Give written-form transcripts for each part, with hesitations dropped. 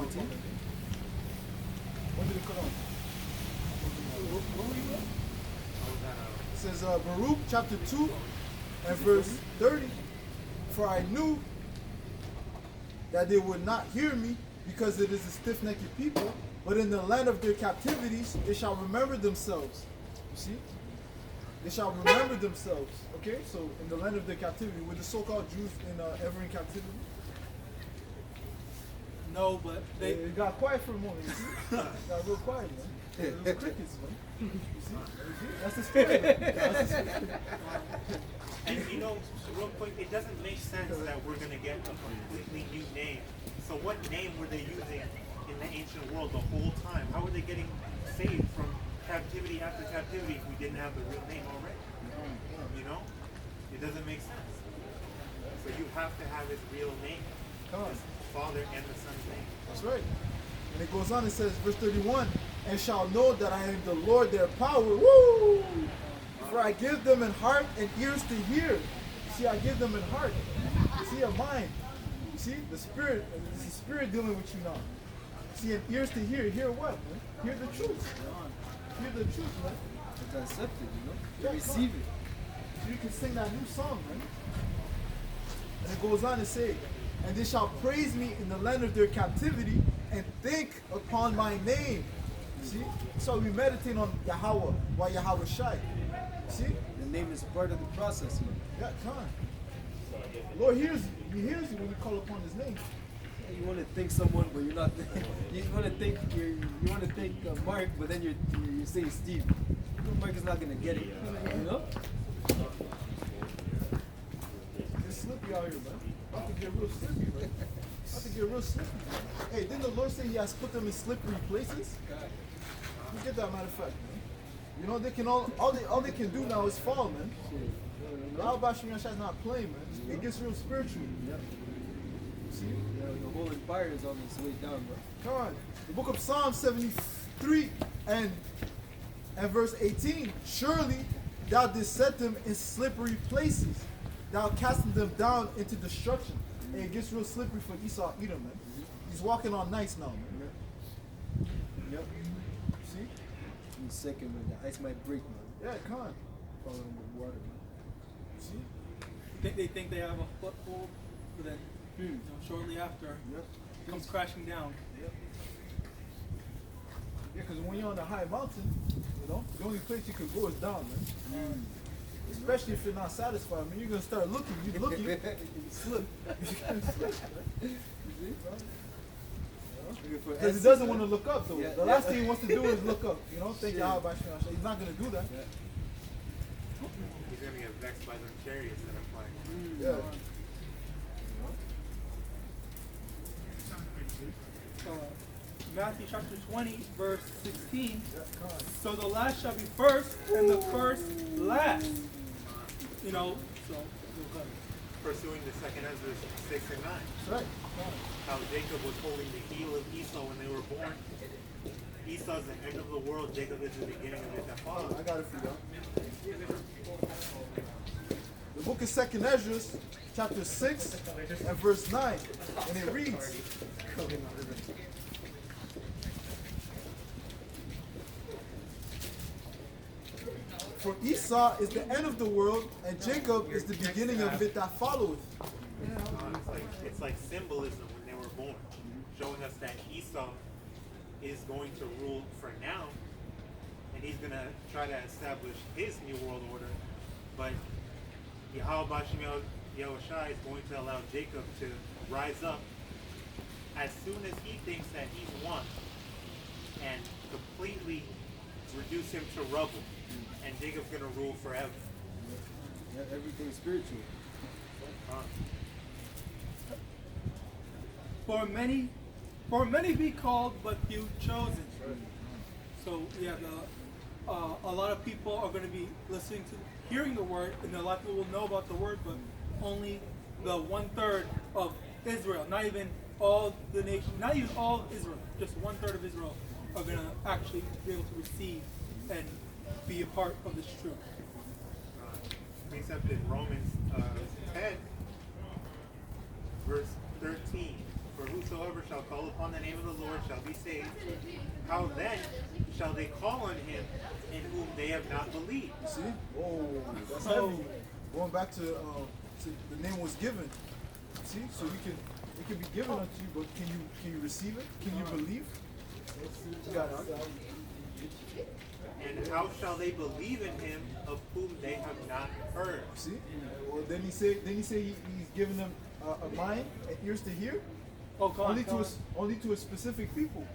14. When did it come on? It says Baruch chapter 2 and verse 30. For I knew that they would not hear me, because it is a stiff-necked people, but in the land of their captivities they shall remember themselves. You see? They shall remember themselves. Okay? So in the land of their captivity, were the so-called Jews ever in captivity? No, but they It got quiet for a moment. You see? It got real quiet, man. It was crickets, man. You see? That's the spirit. That's the spirit. And you know, real quick, it doesn't make sense that we're going to get a completely new name. So what name were they using in the ancient world the whole time? How were they getting saved from captivity after captivity if we didn't have the real name already? You know? It doesn't make sense. So you have to have his real name. Come on. His Father and the Son's name. That's right. And it goes on, it says, verse 31, and shall know that I am the Lord their power. Woo! For I give them an heart and ears to hear. You see, I give them an heart. You see, a mind. You see, the spirit, it's the spirit dealing with you now. See, and ears to hear. Hear what, man? Hear the truth. Hear the truth, man. To accept it, you know? Yeah, To receive it. So you can sing that new song, man. And it goes on to say, and they shall praise me in the land of their captivity and think upon my name. See? So we meditate on Yahawah, YAHAWASHI. See? The name is part of the process, man. Yeah, come on. Lord hears you. He hears you when you call upon his name. You want to think someone, but you're not. You want to think Mark, but then you're saying Steve. Mark is not gonna get it. You know? It's slippy out here, man. About to get real slippy, man. About to get real slippy, man. Hey, didn't the Lord say he has put them in slippery places? You get that, matter of fact, man. You know, they can all they can do now is fall, man. YAHAWADAH is not playing, man. It gets real spiritual. Yeah. See? Yeah, the whole empire is on its way down, bro. Come on. The book of Psalm 73 and verse 18. Surely thou didst set them in slippery places. Thou casting them down into destruction. And it gets real slippery for Esau Edom, man. He's walking on nice now, man. Yep. See? In a second, man. The ice might break, man. Yeah, come on. Fall in the water, man. See? they think they have a foothold, but then you know, shortly after Yep. it comes crashing down. Yep. Yeah, because when you're on a high mountain, you know, the only place you could go is down, man. Especially if you're not satisfied. I mean, you're going to start looking. You looking, you slip. Because he doesn't want to look up, though. Yeah, the last thing he wants to do is look up. You know, thank Yahweh. He's not going to do that. Yeah. He's going to get vexed by them chariots that are flying. Yeah. Matthew chapter 20, verse 16. Yeah, come on. So the last shall be first, and the first last. You know, so we'll go. Pursuing the second Ezra 6 and 9. That's right. Come on. How Jacob was holding the heel of Esau when they were born. Esau's the end of the world. Jacob is the beginning of it that follows. I got it for you. The book of Second Ezra, chapter 6 and verse 9. And it reads, for Esau is the end of the world, and Jacob is the beginning of it that followeth. It's like symbolism when they were born, showing us that Esau is going to rule for now, and he's going to try to establish his new world order. But YAHAWASHI is going to allow Jacob to rise up as soon as he thinks that he's won, and completely reduce him to rubble. And Jacob's going to rule forever. Yeah, everything's spiritual. For many be called, but few chosen. So yeah, a lot of people are going to be listening to, hearing the word, and a lot of people will know about the word, but only the 1/3 of Israel, not even all the nation, not even all of Israel, just 1/3 of Israel are going to actually be able to receive and be a part of this truth. Except in Romans 10, verse 13. For whosoever shall call upon the name of the Lord shall be saved. How then shall they call on him in whom they have not believed? You see? Oh, that's heavy. Going back to the name was given. See? So it can be given unto you, but can you receive it? Can you believe? You got it. And how shall they believe in him of whom they have not heard? See? Well, then he say he's giving them a mind and ears to hear. Oh, come on. Only to a specific people.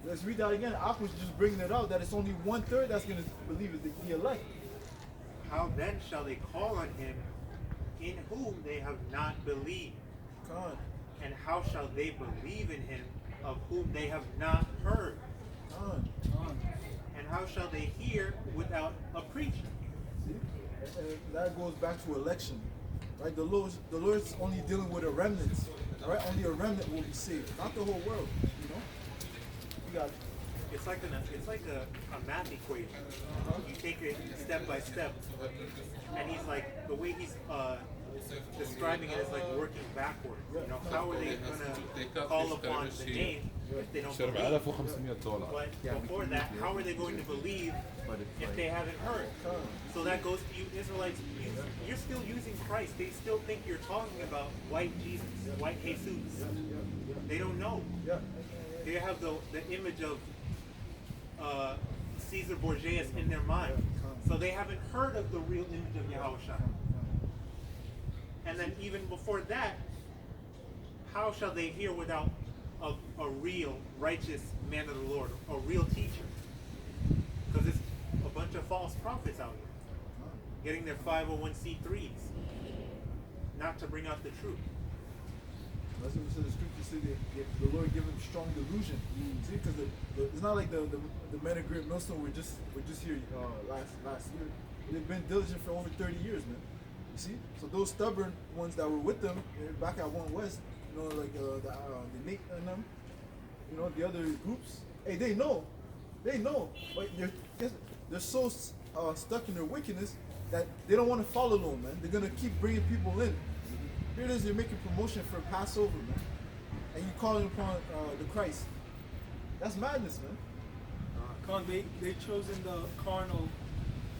Let's read that again. Ak was just bringing it out that it's only 1/3 that's going to believe it, the elect. How then shall they call on him in whom they have not believed? Come on. And how shall they believe in him of whom they have not heard? Come on. And how shall they hear without a preacher? See? And that goes back to election. Right? The Lord's only dealing with a remnant. Right? Only a remnant will be saved. Not the whole world. You know? You got it. It's like a math equation. You take it step by step, and he's like, the way he's describing it is like working backwards. You know, how are they gonna call upon the name if they don't believe? But before that, how are they going to believe if they haven't heard? So that goes to you Israelites. You're still using Christ. They still think you're talking about white Jesus, white Jesus. They don't know. They have the image of Caesar Borgias in their mind. So they haven't heard of the real image of Yahawashi. And then even before that, how shall they hear without a real righteous man of the Lord, a real teacher? Because it's a bunch of false prophets out here, getting their 501c3s, not to bring out the truth. That's what the scripture said. The Lord give them strong delusion. See, because it's not like the men of Great Millstone were just here last year. They've been diligent for over 30 years, man. You see, so those stubborn ones that were with them back at One West, you know, like the Nate and them, you know, the other groups. Hey, they know, but they're so stuck in their wickedness that they don't want to follow along, man. They're gonna keep bringing people in. Here it is, you're making promotion for Passover, man, and you're calling upon the Christ. That's madness, man. They chosen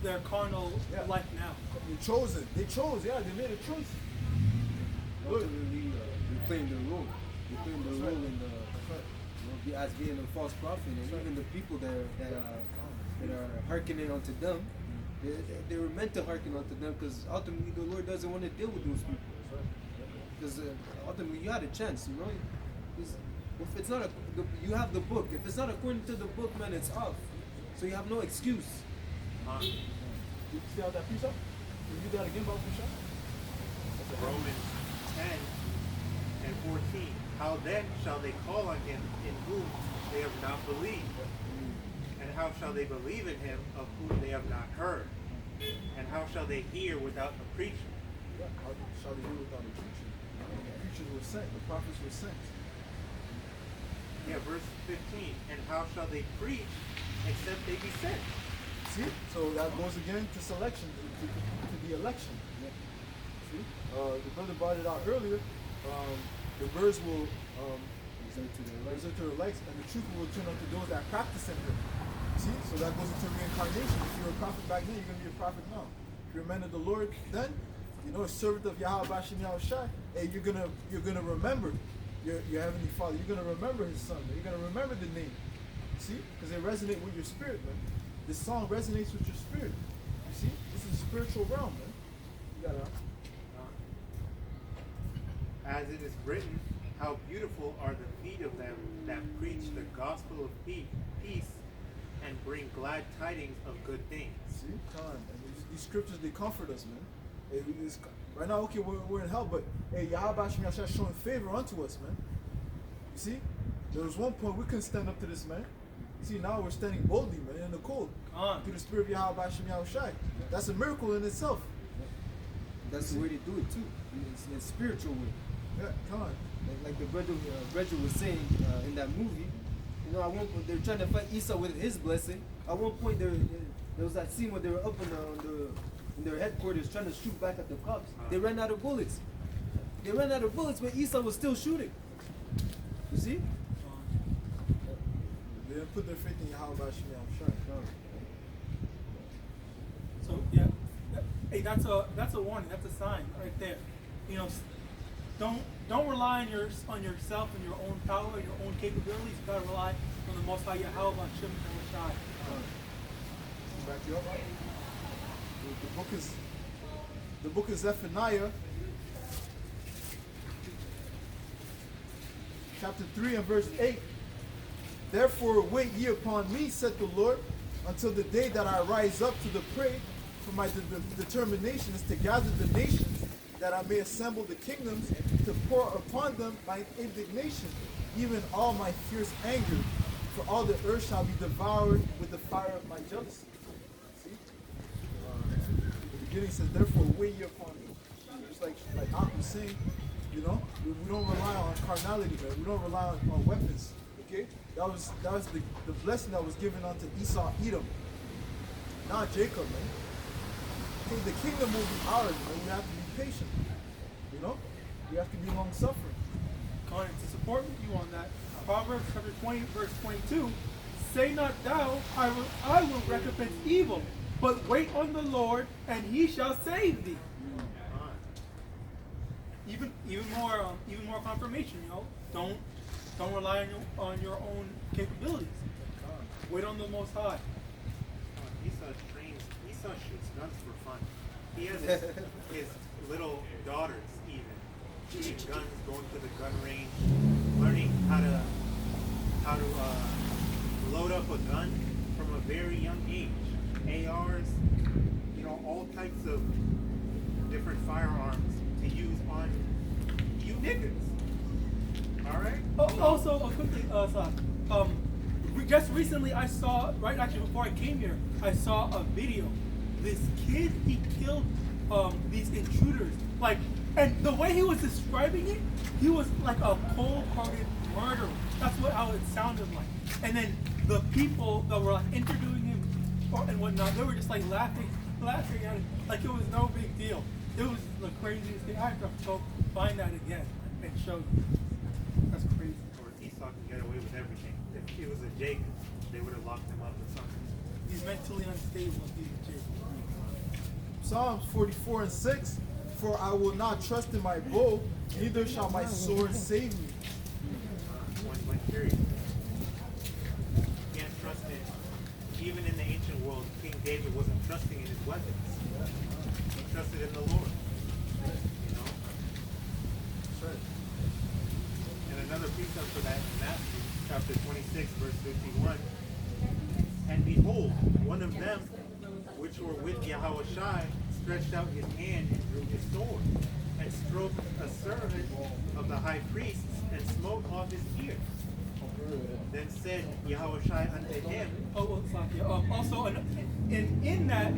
their carnal life now. They chose, yeah, they made a choice. Ultimately, they claim the role. They claim the role in as being a false prophet, and even the people that are hearkening unto them, they were meant to hearken unto them, because ultimately the Lord doesn't want to deal with those people. Because ultimately you had a chance, you know. If it's not you have the book. If it's not according to the book, man, it's off. So you have no excuse. You see how that piece up? Can you do that again, Bob Bishop? Romans 10 and 14. How then shall they call on him in whom they have not believed? And how shall they believe in him of whom they have not heard? And how shall they hear without a preacher? Yeah, how shall they hear without a preacher? The preachers were sent, the prophets were sent. Yeah, verse 15. And how shall they preach except they be sent? See? So that goes again to selection, to the election. See? The brother brought it out earlier. The birds will result to the lights, and the truth will turn unto those that practice in it. See? So that goes into reincarnation. If you're a prophet back then, you're going to be a prophet now. If you're a man of the Lord then, you know, a servant of YAHAWASHI and YAHAWASHI, hey, you're gonna remember your heavenly Father. You're gonna remember His Son. You're gonna remember the name. See? Because they resonate with your spirit, man. This song resonates with your spirit. You see? This is a spiritual realm, man. You gotta. As it is written, how beautiful are the feet of them that preach the gospel of peace and bring glad tidings of good things. See? Come on. And these scriptures, they comfort us, man. Right now, okay, we're in hell, but hey, YAHAWASHI is showing favor unto us, man. You see? There was one point we couldn't stand up to this, man. You see, now we're standing boldly, man, in the cold. Through the spirit of YAHAWASHI and YAHAWASHI. That's a miracle in itself. That's the way they do it too. It's spiritual way. Yeah, come on. Like the brother was saying in that movie, you know, at one point they're trying to fight Esau with his blessing. At one point there was that scene where they were up in their headquarters trying to shoot back at the cops. They ran out of bullets. But Esau was still shooting. You see? They didn't put their faith in YAHAWASHI, I'm sure. So yeah, hey, that's a warning. That's a sign right there. You know, don't rely on yourself and your own power and your own capabilities. You gotta rely on the Most High YAHAWAH and His. Back you up. The book is Zephaniah, chapter 3 and verse 8. Therefore wait ye upon me, said the Lord, until the day that I rise up to the prey, for my determination is to gather the nations, that I may assemble the kingdoms, to pour upon them my indignation, even all my fierce anger, for all the earth shall be devoured with the fire of my jealousy. See? The beginning says, therefore wait ye upon me. Just like Aunt was saying, you know, we don't rely on carnality, man. We don't rely on weapons. Okay? That was the blessing that was given unto Esau, Edom, not Jacob, man. Okay, the kingdom will be ours, man. We have to be patient. You know? We have to be long suffering. Connor, to support you on that, Proverbs chapter 20, verse 22, say not thou, I will recompense evil, but wait on the Lord, and he shall save thee. Even more confirmation, you know. Don't rely on your own capabilities. Wait on the Most High. Esau shoots guns for fun. He has his little daughters even shooting guns, going to the gun range, learning how to load up a gun from a very young age. ARs, you know, all types of different firearms to use on you niggas. All right. Also, quickly, just recently I saw, right actually before I came here, I saw a video. This kid, he killed these intruders. Like, and the way he was describing it, he was like a cold-hearted murderer. That's how it sounded like. And then the people that were like interviewing him and whatnot, they were just like laughing at it like it was no big deal. It was the craziest thing. I have to go find that again and show you. That's crazy. Or Esau can get away with everything. If he was a Jacob, they would have locked him up or something. He's mentally unstable if he's a Jacob. Psalms 44 and 6. For I will not trust in my bow, neither shall my sword save me. One period. You can't trust in, even in the ancient world, King David wasn't trusting in his weapons. He trusted in the Lord. You know? That's right. And another precept for that in Matthew chapter 26, verse 51. And behold, one of them which were with YAHAWASHI stretched out his hand and drew his sword, and stroked a servant of the high priest, and smote off his ear. Then said YAHAWASHI unto him. Also, in that,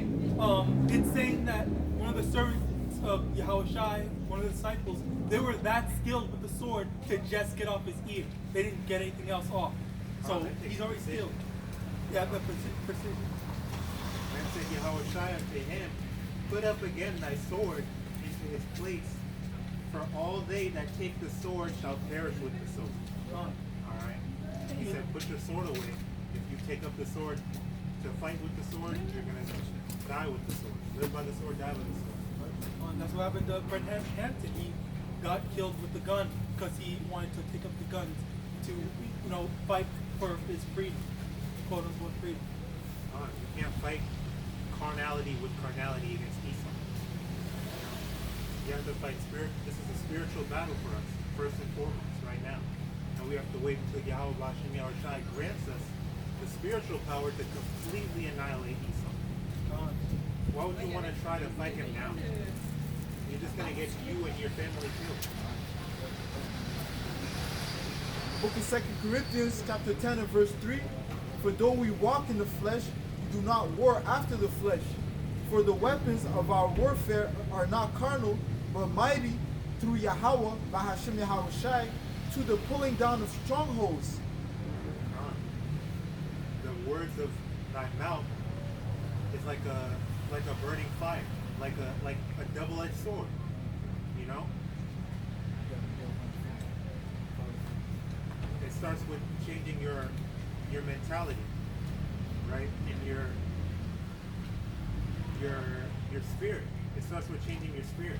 it's saying that one of the servants of YAHAWASHI, one of the disciples, they were that skilled with the sword to just get off his ear. They didn't get anything else off. So he's already skilled. Yeah, the precision. Then said YAHAWASHI unto him, put up again thy sword into his place, for all they that take the sword shall perish with the sword. Alright? He said, put your sword away. If you take up the sword to fight with the sword, you're going to die with the sword. Live by the sword, die with the sword. That's what happened to Fred Hampton. He got killed with the gun because he wanted to take up the guns to, you know, fight for his freedom, quote unquote freedom. You can't fight carnality with carnality against Esau. You have to fight spirit. This is a spiritual battle for us, first and foremost, right now. And we have to wait until YAHAWASHI grants us the spiritual power to completely annihilate Esau. Why would you want to try to fight him now? You're just going to get you and your family killed. Book of 2 Corinthians chapter 10 and verse 3. For though we walk in the flesh, we do not war after the flesh. For the weapons of our warfare are not carnal, but mighty through YAHAWAH, BAHASHAM YAHAWASHI, to the pulling down of strongholds. The words of thy mouth is like a burning fire, like a double-edged sword. You know? starts with changing your mentality, right? And your spirit. It starts with changing your spirit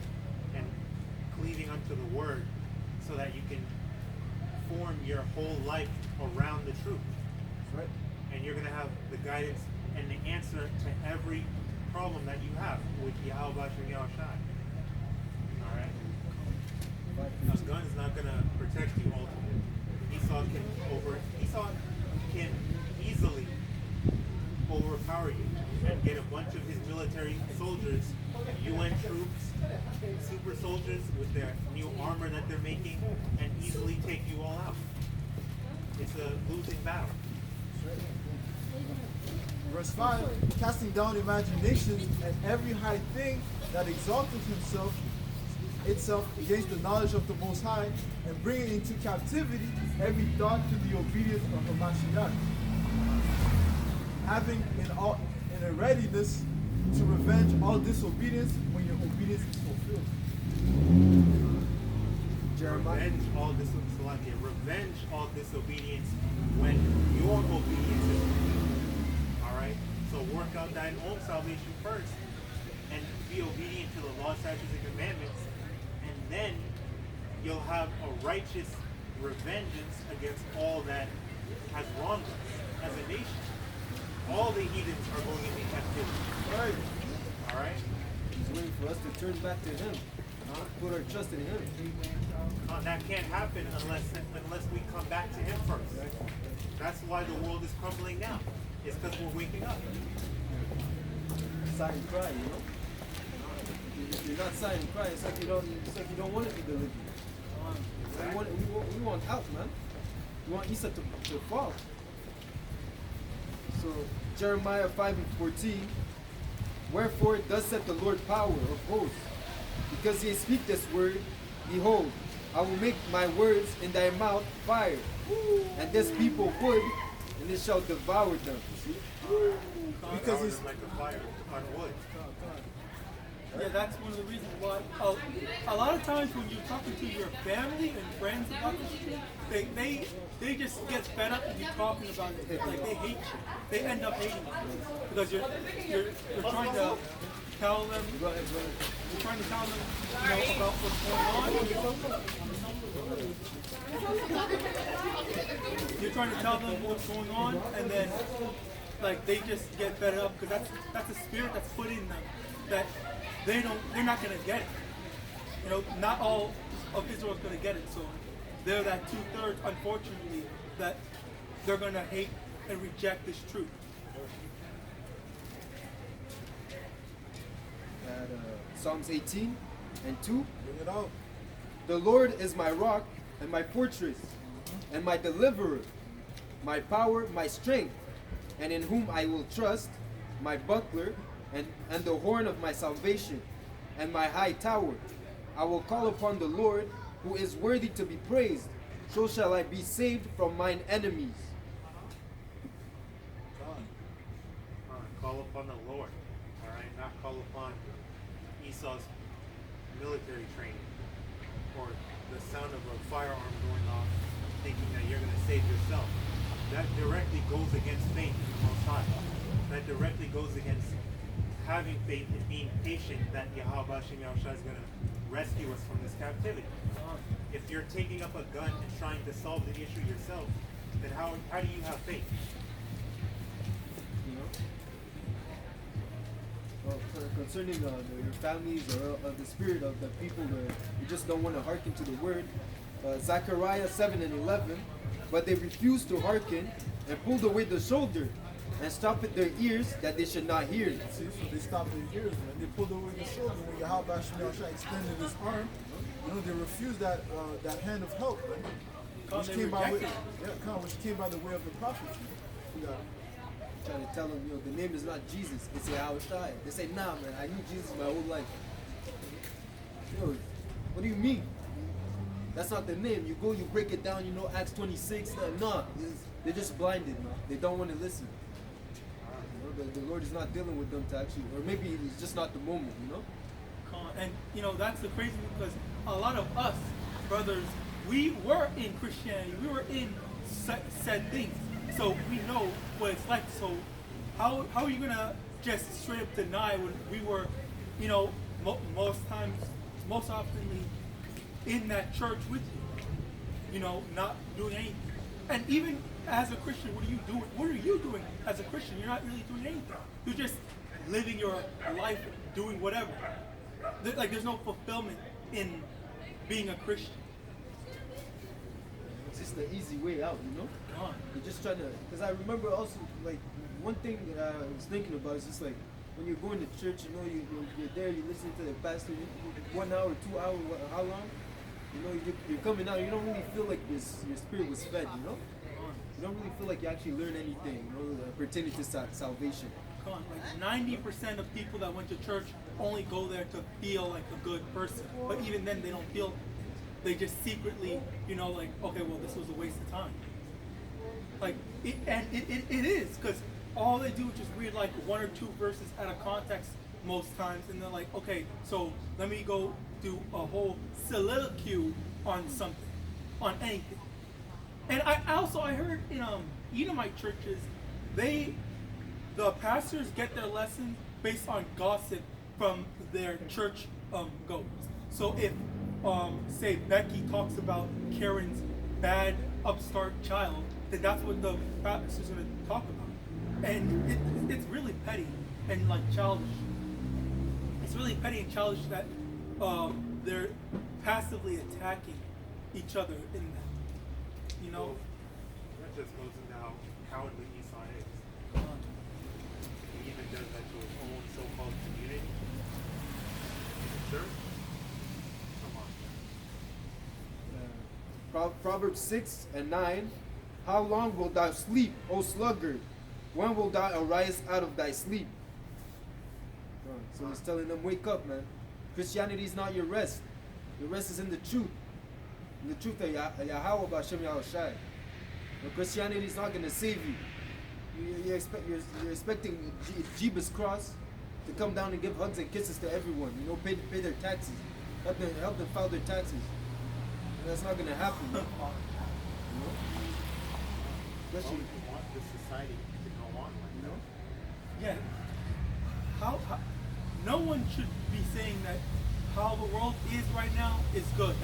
and cleaving unto the word so that you can form your whole life around the truth. That's right. And you're going to have the guidance and the answer to every problem that you have with YAHAWASHI and YAHAWASHI. Alright? A gun is not going to protect you ultimately. Esau can easily overpower you and get a bunch of his military soldiers, UN troops, super soldiers with their new armor that they're making, and easily take you all out. It's a losing battle. Verse 5, casting down imaginations and every high thing that exalted itself against the knowledge of the Most High, and bringing into captivity every thought to the obedience of the MASHAYACH, having in a readiness to revenge all disobedience when your obedience is fulfilled. Jeremiah. Revenge all disobedience when your obedience is fulfilled. Alright? So work out thine own salvation first and be obedient to the law, statutes, and commandments, and then you'll have a righteous revengeance against all that has wronged us as a nation. All the heathens are going into captivity. Right. Alright? He's waiting for us to turn back to him. Put our trust in him. That can't happen unless we come back to him first. That's why the world is crumbling now. It's because we're waking up. Sigh and cry, you know? If you're not sighing and crying, it's like you don't want to be delivered. We want out, man. We want Esau to fall. So Jeremiah 5:14, wherefore thus saith the Lord power of hosts, because ye speak this word, behold, I will make my words in thy mouth fire, and this people wood, and it shall devour them. Because he's like a fire on wood. Yeah, that's one of the reasons why. A lot of times when you're talking to your family and friends about this shit, they just get fed up and you're talking about it. Like they hate you. They end up hating you because you're trying to tell them. You're trying to tell them, about what's going on. You're trying to tell them what's going on, and then like they just get fed up because that's a spirit that's put in them that they're not gonna get it. Not all of Israel is gonna get it. So they're that 2/3, unfortunately, that they're gonna hate and reject this truth. At Psalms 18:2, Bring it out. the Lord is my rock and my fortress and my deliverer, my power, my strength, and in whom I will trust, my buckler, and the horn of my salvation, and my high tower. I will call upon the Lord, who is worthy to be praised. So shall I be saved from mine enemies. Call upon the Lord. Alright? Not call upon Esau's military training or the sound of a firearm going off thinking that you're going to save yourself. That directly goes against faith in the Most High. That directly goes against having faith and being patient that YAHAWASHI and YAHAWASHI is going to rescue us from this captivity. If you're taking up a gun and trying to solve the issue yourself, then how do you have faith? Well, concerning your families or the spirit of the people that you just don't want to hearken to the word, Zechariah 7:11, but they refused to hearken and pulled away the shoulder and stopped their ears that they should not hear. See, so they stopped their ears, man. They pulled away the shoulder when YAHAWASHI extended his arm. They refused that hand of help, man. Which came by the way of the prophets. Trying to tell them, the name is not Jesus, it's YAHAWASHI. They say, nah, man, I knew Jesus my whole life. What do you mean? That's not the name. You go, you break it down, Acts 26. Nah, they're just blinded, man. They don't want to listen. The Lord is not dealing with them to actually, or maybe it's just not the moment, And that's the crazy thing, because a lot of us brothers we were in Christianity, we were in said things, so we know what it's like. So how are you gonna just straight up deny when we were, you know, most oftenly in that church with you know, not doing anything? And even as a Christian, what are you doing? What are you doing as a Christian? You're not really doing anything. You're just living your life, doing whatever. Like there's no fulfillment in being a Christian. It's just the easy way out, you know? Come on. You're just trying to, because I remember also, like, one thing that I was thinking about is just like, when you're going to church, you know, you're there, you're listening to the pastor, 1 hour, 2 hours, how long? You know, you're coming out, you don't really feel like your spirit was fed, you know? You don't really feel like you actually learn anything, you know, pertaining to salvation. Come on, like 90% of people that went to church only go there to feel like a good person. But even then, they don't feel, they just secretly, you know, like, okay, well, this was a waste of time. Like, it is, because all they do is just read like 1 or 2 verses out of context most times, and they're like, okay, so let me go do a whole soliloquy on something, on anything. And I heard in Edomite churches, the pastors get their lessons based on gossip from their church goers. So if say Becky talks about Karen's bad upstart child, then that's what the pastor's going to talk about. And it's really petty and like childish. It's really petty and childish that they're passively attacking each other in that. You know? That just goes into how cowardly Esau is. He even does that to his own so-called community. Sure? Come on. Proverbs 6 and 9. How long wilt thou sleep, O sluggard? When wilt thou arise out of thy sleep? So he's telling them, wake up, man. Christianity is not your rest. Your rest is in the truth. In the truth of YAHAWAH BAHASHAM YAHAWASHI. But Christianity is not going to save you. You're expecting Jeebus cross to come down and give hugs and kisses to everyone. You know, pay their taxes. Help them file their taxes. And that's not going to happen, man. You know? Especially, We want this society to go on like that. Yeah. How no one should be saying that how the world is right now is good.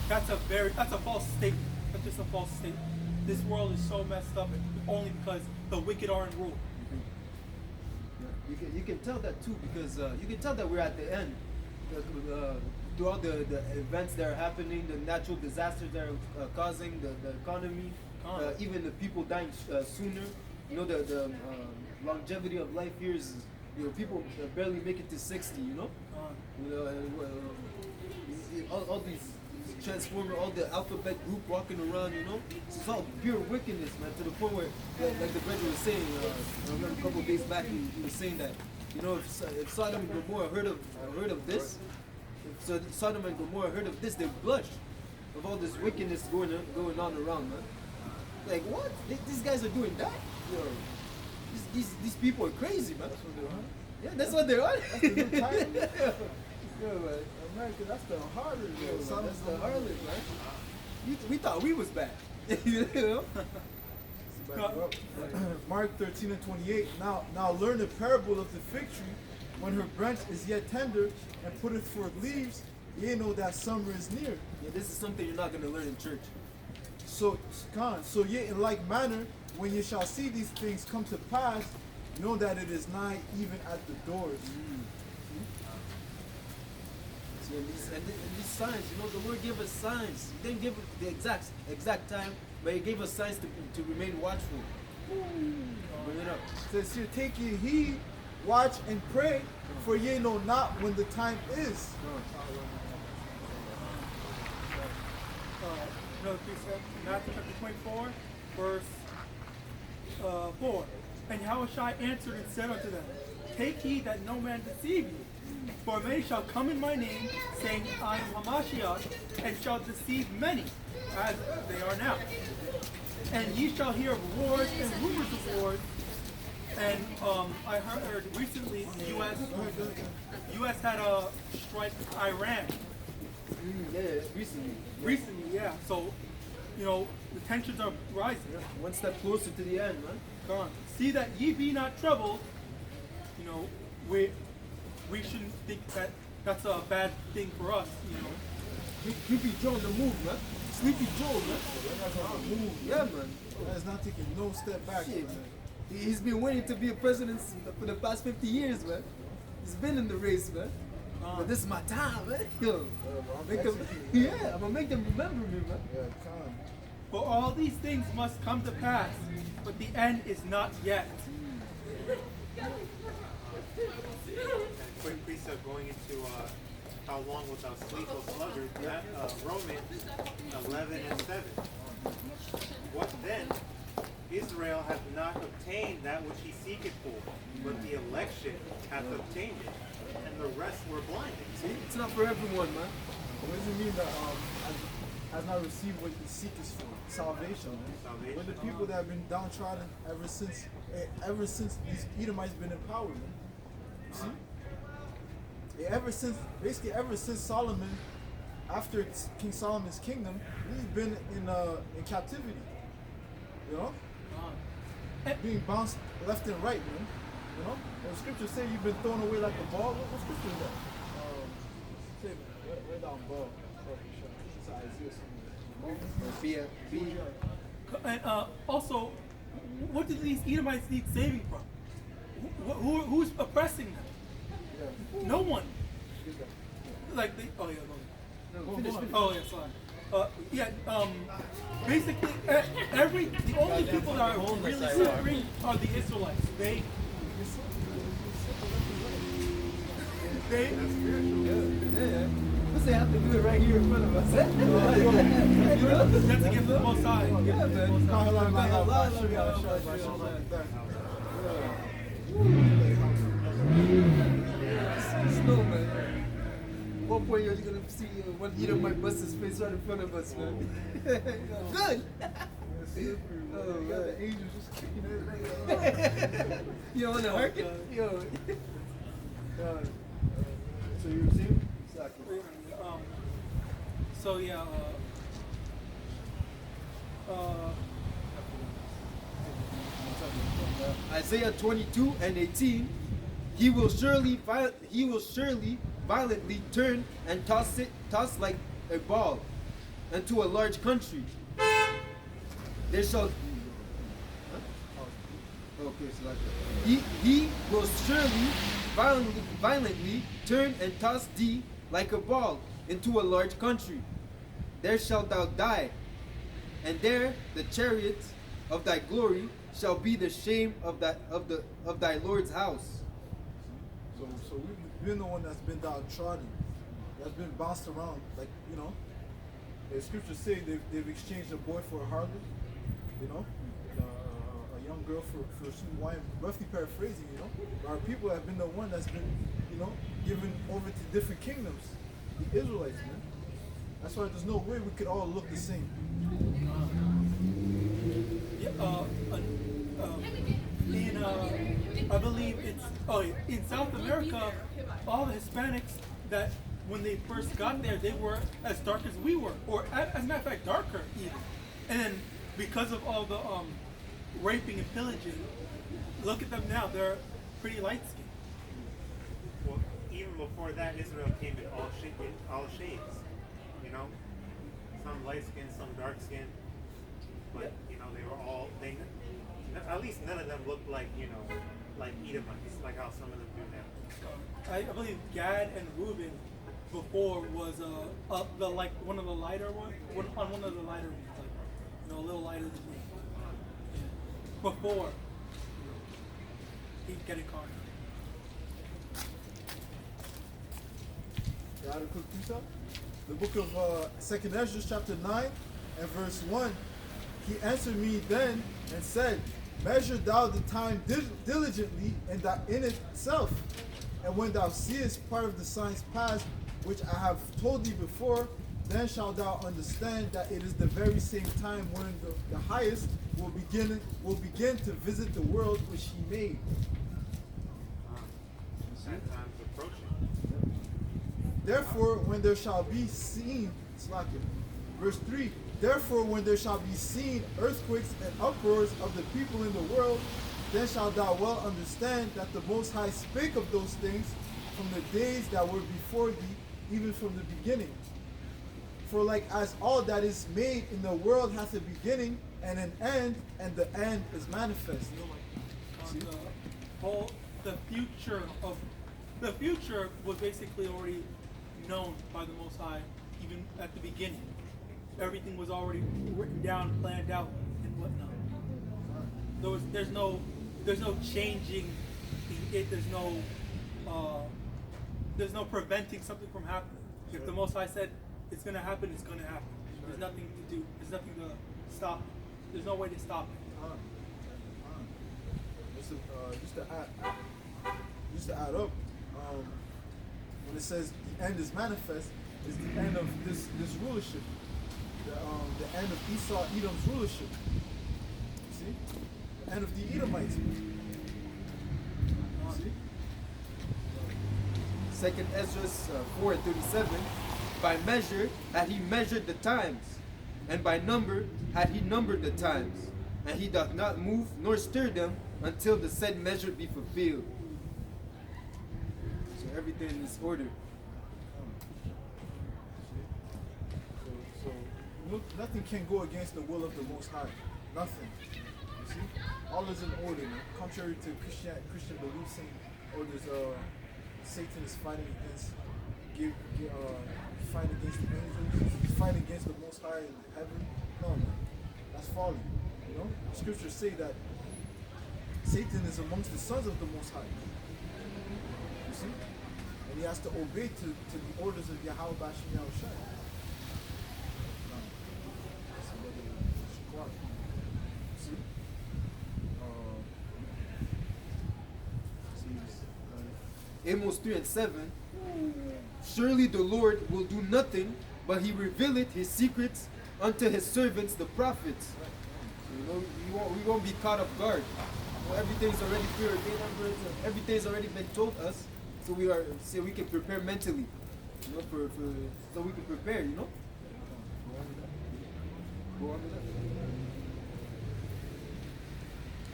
That's a false statement. That's just a false statement. This world is so messed up only because the wicked are in rule. you can tell that too, because you can tell that we're at the end. Through all the events that are happening, the natural disasters that are causing the economy, even the people dying sooner. You know, the longevity of life here is, you know, people barely make it to 60. You know, all these transformers, all the alphabet group walking around. You know, it's all pure wickedness, man. To the point where, like the brother was saying, I remember a couple of days back, he was saying that, you know, if Sodom and Gomorrah heard of this, so Sodom and Gomorrah heard of this, they blushed of all this wickedness going on around, man. Like, what? These guys are doing that? Yo, these people are crazy, man. That's what they are. Yeah, that's what they are. That's the new title. Yo, man, America, that's the harlot. Yo, man, that's the harlot, man. We thought we was bad. You know? Mark 13 and 28. Now learn the parable of the fig tree. When her branch is yet tender and putteth forth leaves, ye know that summer is near. Yeah, this is something you're not going to learn in church. So yet in like manner, when ye shall see these things come to pass, know that it is nigh even at the doors. So these signs, you know, the Lord gave us signs. He didn't give us the exact time, but He gave us signs to remain watchful. Bring it up. It says here, take ye heed, watch and pray, for ye know not when the time is. Another precept, Matthew chapter 24, verse 4. And Yahawashi answered and said unto them, take heed that no man deceive you. For many shall come in my name, saying, I am HaMashiach, and shall deceive many, as they are now. And ye shall hear of wars and rumors of wars. And I heard recently the U.S. had a strike Iran. Yeah, recently. Recently, yeah. So, you know, the tensions are rising. One step closer to the end, man. Come on. See that ye be not troubled. You know, we shouldn't think that that's a bad thing for us. You know. Sleepy Joe on the move, man. Sleepy Joe, man. That's on the move. Yeah, man. That's not taking no step back. Shit, Man. man. He's been waiting to be a president for the past 50 years, man. He's been in the race, man. But this is my time, man. Yo, make them, yeah, I'm gonna make them remember me, man. Yeah, come. For all these things must come to pass, but the end is not yet. Quick precept going into how long without sleep or sluggard, that Romans 11:7. What then? Israel hath not obtained that which he seeketh for, but the election hath obtained it, and the rest were blinded. See, it's not for everyone, man. What does it mean that has not received what he seeks for? Salvation. Salvation. When the people that have been downtrodden ever since these Edomites been in power, man. You see? Ever since Solomon, after King Solomon's kingdom, he's been in captivity. You know? Being bounced left and right, man. You know? And the scriptures say you've been thrown away like a ball. What scripture is that? Say, where down ball? Isaiah somewhere. And also, what do these Edomites need saving from? Who's oppressing them? Yeah. No one. Like they. Oh yeah. Finish. Oh yeah. Sorry. Basically, the only people that are really suffering are the Israelites. They. Yeah. What's they have to do it right here in front of us? That's a gift of the Most High. Yeah, man. Snow, man. One point you're gonna see one eater might bust his face right in front of us, man. Good. Oh, man. The angels just kicking everything. You don't want to harken? Yo. So you receive? Exactly. So yeah. Isaiah 22:18. He will surely violently turn and toss like a ball into a large country. There shall. Okay, so like he will surely violently turn and toss thee like a ball into a large country. There shalt thou die, and there the chariots of thy glory shall be the shame of thy Lord's house. So we've been the one that's been downtrodden, that's been bounced around, like, you know. The scriptures say they've exchanged a boy for a harlot, you know, a young girl for some wine. Roughly paraphrasing, you know. Our people have been the one that's been, you know, given over to different kingdoms. The Israelites, man. That's why there's no way we could all look the same. I believe it's in South America, all the Hispanics that when they first got there, they were as dark as we were, or as a matter of fact, darker even. And then because of all the raping and pillaging, look at them now; they're pretty light skinned. Well, even before that, Israel came in all shades. You know, some light skinned, some dark skinned, but you know they were all at least none of them looked like, you know, like Edomites, like how some of them do now. I believe Gad and Reuben before was like one of the lighter ones, on one of the lighter ones, like, you know, a little lighter than me. Yeah. Before he'd get it caught. You had a quick precept? The book of 2nd Ezra, chapter 9 and verse 1. He answered me then and said, measure thou the time diligently in itself, and when thou seest part of the signs past, which I have told thee before, then shalt thou understand that it is the very same time when the highest will begin to visit the world which he made. That time's approaching. Therefore, when there shall be seen, verse 3, therefore when there shall be seen earthquakes and uproars of the people in the world, then shalt thou well understand that the Most High spake of those things from the days that were before thee, even from the beginning. For like as all that is made in the world hath a beginning and an end, and the end is manifest. The future was basically already known by the Most High, even at the beginning. Everything was already written down, planned out, and whatnot. There's no changing it. There's no preventing something from happening. If the Most High said it's going to happen, it's going to happen. There's nothing to do. There's nothing to stop it. There's no way to stop it. Just to add up, when it says the end is manifest, is the end of this rulership, the end of Esau, Edom's rulership. See, the end of the Edomites. See, Second Ezra 4:37. By measure had he measured the times, and by number had he numbered the times, and he doth not move nor stir them until the said measure be fulfilled. So everything is ordered. So nothing can go against the will of the Most High. Nothing. You see, all is in order. Man. Contrary to Christian beliefs and orders, Satan is fighting against fighting against the angels, he's fighting against the Most High in heaven. No, man. That's folly. You know? The scriptures say that Satan is amongst the sons of the Most High. You see? And he has to obey to the orders of YAHAWAH and YAHAWASHI. See? Amos 3:7. Surely the Lord will do nothing, but he revealeth his secrets unto his servants, the prophets. You know, we won't be caught off guard. You know, everything's already preordained. Everything's already been told us, so we can prepare mentally. You know, so we can prepare. You know. Go on with that.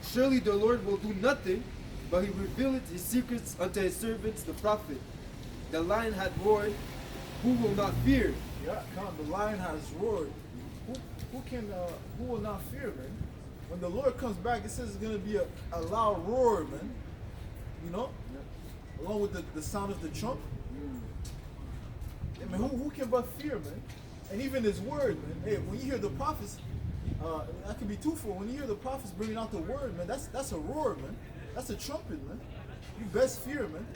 Surely the Lord will do nothing, but he revealeth his secrets unto his servants, the prophet. The lion had roared, who will not fear? Yeah, come, the lion has roared. Who will not fear, man? When the Lord comes back, it says it's gonna be a loud roar, man. You know? Yeah. Along with the sound of the trump. Yeah, man, who can but fear, man? And even his word, man. Hey, when you hear the prophets, that could be twofold. When you hear the prophets bringing out the word, man, that's a roar, man. That's a trumpet, man. You best fear, man.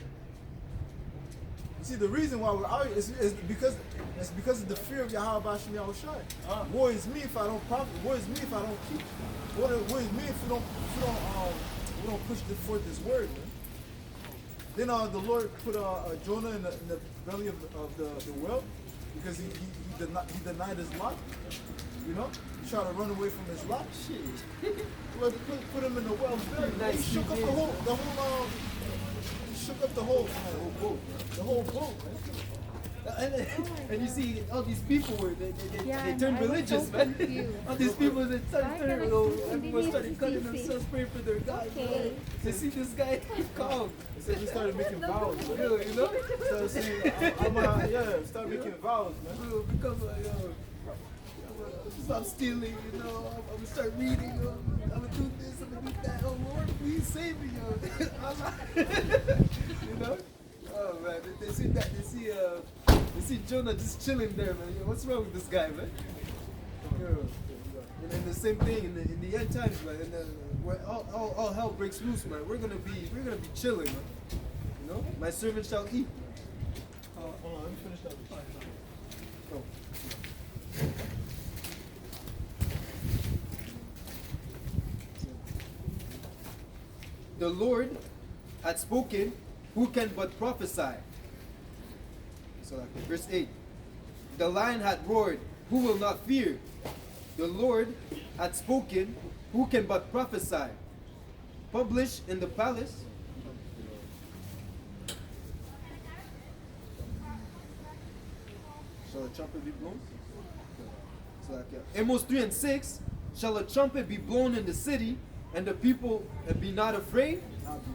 You see, the reason why we're out here is because of the fear of YAHAWAH and YAHAWASHI. Woe is me if I don't profit. Woe is me if I don't keep. Woe is me if we don't push forth this word, man. Then the Lord put Jonah in the belly of the whale because he denied his lot. You know, he tried to run away from his lot. Shit. Lord put him in the whale's belly. He shook up the whole boat, man. And you see, all these people they turned religious, man. All these people that started turning, everyone started cutting themselves, praying for their God. Okay. They see this guy calm. So he started making vows, man. You know? Started saying, start making vows, man. Because stop stealing, you know. I'm gonna start reading. I'm gonna do this. I'm gonna do that. Oh Lord, please save me, yo. You know? Oh man, they see that. They see Jonah just chilling there, man. Yo, what's wrong with this guy, man? And then the same thing in the end times, man. And where all hell breaks loose, man. We're gonna be chilling, man. You know, my servant shall eat. Hold on, let me finish that. Oh. The Lord had spoken, who can but prophesy? So verse 8. The lion had roared, who will not fear? The Lord had spoken, who can but prophesy? Published in the palace. Shall a trumpet be blown? So like, Amos 3 and 6. Shall a trumpet be blown in the city, and the people be not afraid? Not be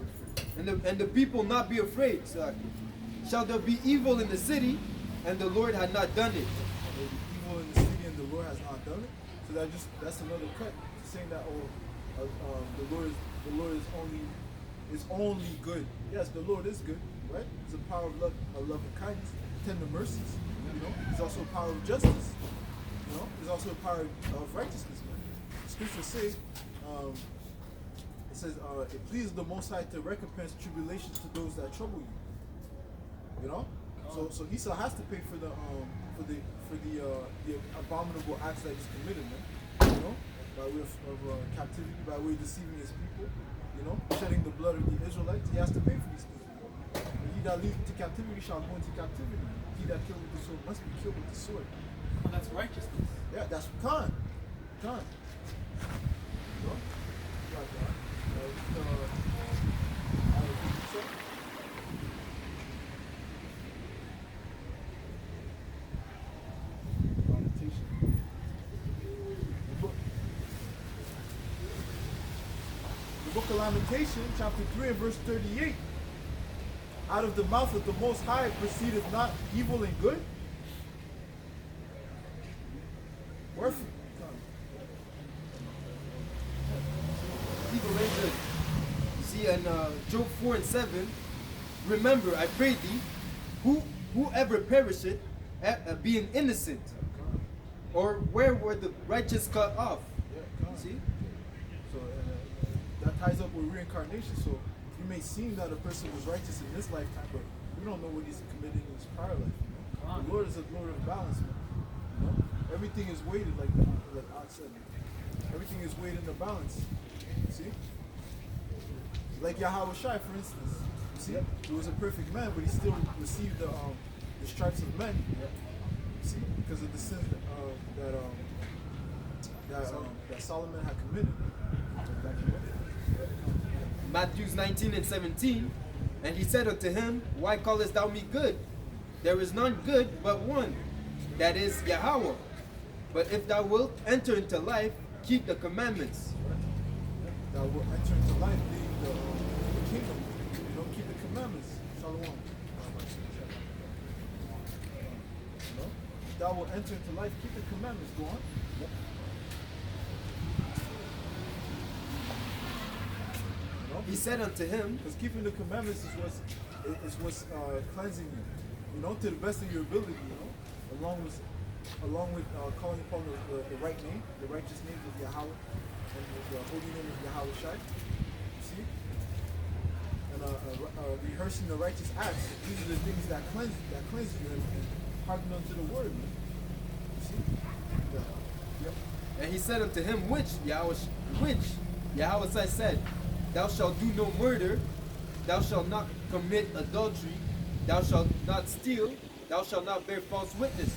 afraid. And the people not be afraid. So like, shall there be evil in the city, and the Lord had not done it? There will be evil in the city and the Lord has not done it. So that's another cut. Saying that the Lord is only good. Yes, the Lord is good, right? He's a power of love and kindness, tender mercies. You know, he's also a power of justice. You know, he's also a power of righteousness, man. The scriptures say, it says, it pleases the Most High to recompense tribulations to those that trouble you. You know, so Esau has to pay for the abominable acts that he's committed, man. You know, by way of captivity, by way of deceiving his people. You know, shedding the blood of the Israelites. He has to pay for these things. And he that leads to captivity shall go into captivity. He that killed with the sword must be killed with the sword. Well, that's righteousness. Yeah, that's Khan. You know? Like that. The book of Lamentation, chapter 3 and verse 38. Out of the mouth of the Most High proceedeth not evil and good. Wherefore? Evil and good. You see, in Job 4 and 7, remember, I pray thee, whoever perisheth, being innocent, or where were the righteous cut off? See? So that ties up with reincarnation. So you may seem that a person was righteous in this lifetime, but we don't know what he's committing in his prior life. You know? The Lord is a Lord of balance, man. You know? Everything is weighted like I said. Everything is weighed in the balance. See? Like YAHAWASHI, for instance. You see? He was a perfect man, but he still received the stripes of men. You see? Because of the sins that Solomon had committed. Matthew 19 and 17. And he said unto him, why callest thou me good? There is none good but one, that is Yahweh. But if thou wilt enter into life, keep the commandments. Thou wilt enter into life, being the kingdom. You don't keep the commandments. Shalom. You know? If thou wilt enter into life, keep the commandments. Go on. Yep. You know? He said unto him, because keeping the commandments is what's cleansing you. You know, to the best of your ability. You know, along with calling upon the right name, the righteous name of Yahweh, and the holy name of YAHAWASHI. You see? And rehearsing the righteous acts. These are the things that cleanse you and hearken unto the word. Man. You see? Yep. and he said unto him, which Yahweh said, thou shalt do no murder, thou shalt not commit adultery, thou shalt not steal, thou shalt not bear false witness.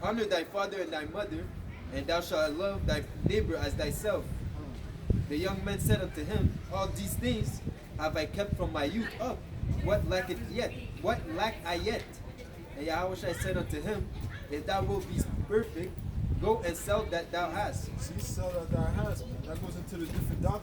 Honor thy father and thy mother, and thou shalt love thy neighbor as thyself. The young man said unto him, all these things have I kept from my youth up. What lacketh yet? What lack I yet? And Yahweh said unto him, if thou wilt be perfect, go and sell that thou hast. See, sell that thou hast, man. That goes into the different doctrines.